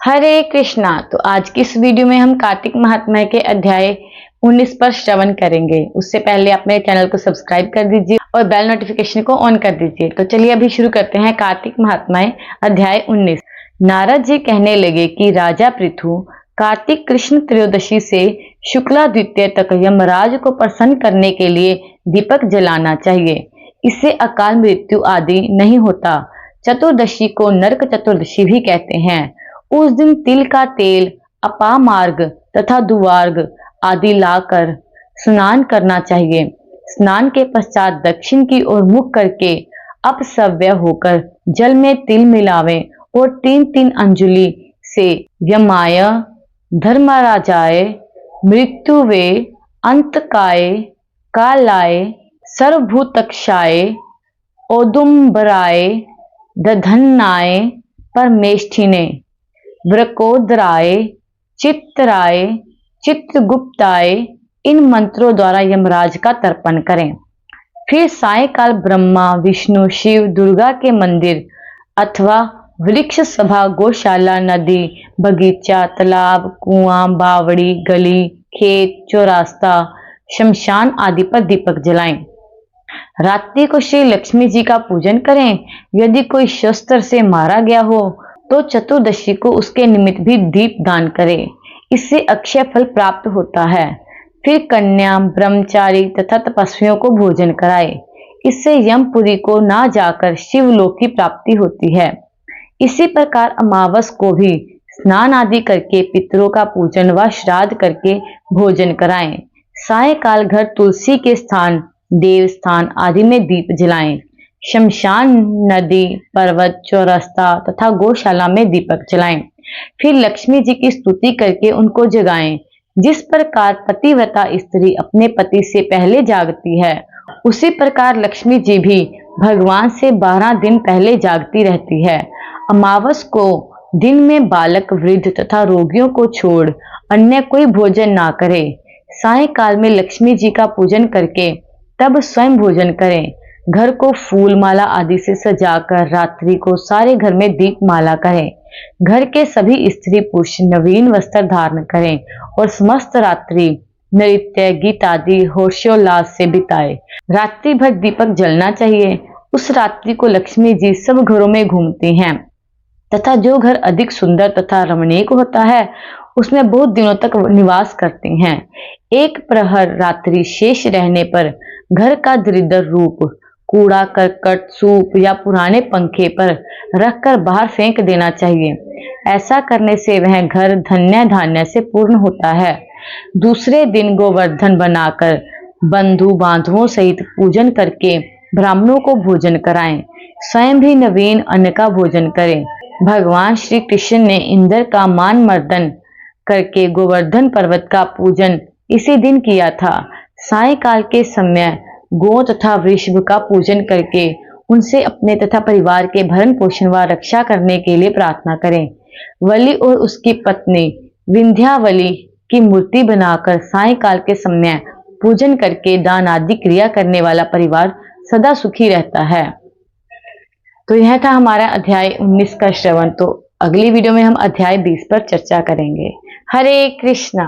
हरे कृष्णा। तो आज की इस वीडियो में हम कार्तिक महात्म्य के अध्याय 19 पर श्रवण करेंगे। उससे पहले आप मेरे चैनल को सब्सक्राइब कर दीजिए और बेल नोटिफिकेशन को ऑन कर दीजिए। तो चलिए अभी शुरू करते हैं कार्तिक महात्म्य अध्याय 19। नारद जी कहने लगे कि राजा पृथु, कार्तिक कृष्ण त्रयोदशी से शुक्ला द्वितीय तक यमराज को प्रसन्न करने के लिए दीपक जलाना चाहिए। इससे अकाल मृत्यु आदि नहीं होता। चतुर्दशी को नरक चतुर्दशी भी कहते हैं। उस दिन तिल का तेल, अपामार्ग तथा दुर्वार्ग आदि लाकर स्नान करना चाहिए। स्नान के पश्चात दक्षिण की ओर मुख करके अपसव्य होकर जल में तिल मिलावें और 3-3 अंजुलि से यमाय, धर्मराजाय, मृत्युवे, अंतकाय, कालाय, सर्वभूतक्षाय, औदुंबराय, दधन्नाय, परमेष्ठिने, वृकोदराय, चित्तराय, चित्रगुप्ताय इन मंत्रों द्वारा यमराज का तर्पण करें। फिर सायकाल ब्रह्मा, विष्णु, शिव, दुर्गा के मंदिर अथवा वृक्ष सभा, गौशाला, नदी, बगीचा, तालाब, कुआं, बावड़ी, गली, खेत, चौरास्ता, शमशान आदि पर दीपक जलाएं। रात्रि को श्री लक्ष्मी जी का पूजन करें। यदि कोई शस्त्र से मारा गया हो तो चतुर्दशी को उसके निमित्त भी दीप दान करें। इससे अक्षय फल प्राप्त होता है। फिर कन्या, ब्रह्मचारी तथा तपस्वियों को भोजन कराए। इससे यमपुरी को ना जाकर शिवलोक की प्राप्ति होती है। इसी प्रकार अमावस को भी स्नान आदि करके पितरों का पूजन व श्राद्ध करके भोजन कराएं। सायकाल घर, तुलसी के स्थान, देव स्थान आदि में दीप जलाएं। शमशान, नदी, पर्वत, चौरास्ता तथा गौशाला में दीपक जलाएं। फिर लक्ष्मी जी की स्तुति करके उनको जगाएं। जिस प्रकार पतिव्रता स्त्री अपने पति से पहले जागती है, उसी प्रकार लक्ष्मी जी भी भगवान से 12 दिन पहले जागती रहती है। अमावस को दिन में बालक, वृद्ध तथा रोगियों को छोड़ अन्य कोई भोजन ना करे। सायकाल में लक्ष्मी जी का पूजन करके तब स्वयं भोजन करें। घर को फूल माला आदि से सजाकर रात्रि को सारे घर में दीप माला करें। घर के सभी स्त्री पुरुष नवीन वस्त्र धारण करें और समस्त रात्रि नृत्य, गीत आदि हर्षोल्लास से बिताए। रात्रि भर दीपक जलना चाहिए। उस रात्रि को लक्ष्मी जी सब घरों में घूमती हैं तथा जो घर अधिक सुंदर तथा रमणीक होता है उसमें बहुत दिनों तक निवास करती हैं। एक प्रहर रात्रि शेष रहने पर घर का दरिद्र रूप कूड़ा करकट, सूप या पुराने पंखे पर रखकर बाहर फेंक देना चाहिए। ऐसा करने से वह घर धन्य धान्य से पूर्ण होता है। दूसरे दिन गोवर्धन बनाकर बंधु बांधवों सहित पूजन करके ब्राह्मणों को भोजन कराएं। स्वयं भी नवीन अन्न का भोजन करें। भगवान श्री कृष्ण ने इंद्र का मान मर्दन करके गोवर्धन पर्वत का पूजन इसी दिन किया था। सायकाल के समय गौ तथा वृषभ का पूजन करके उनसे अपने तथा परिवार के भरण पोषण व रक्षा करने के लिए प्रार्थना करें। वली और उसकी पत्नी विंध्यावली की मूर्ति बनाकर सायकाल के समय पूजन करके दान आदि क्रिया करने वाला परिवार सदा सुखी रहता है। तो यह था हमारा अध्याय 19 का श्रवण। तो अगली वीडियो में हम अध्याय 20 पर चर्चा करेंगे। हरे कृष्णा।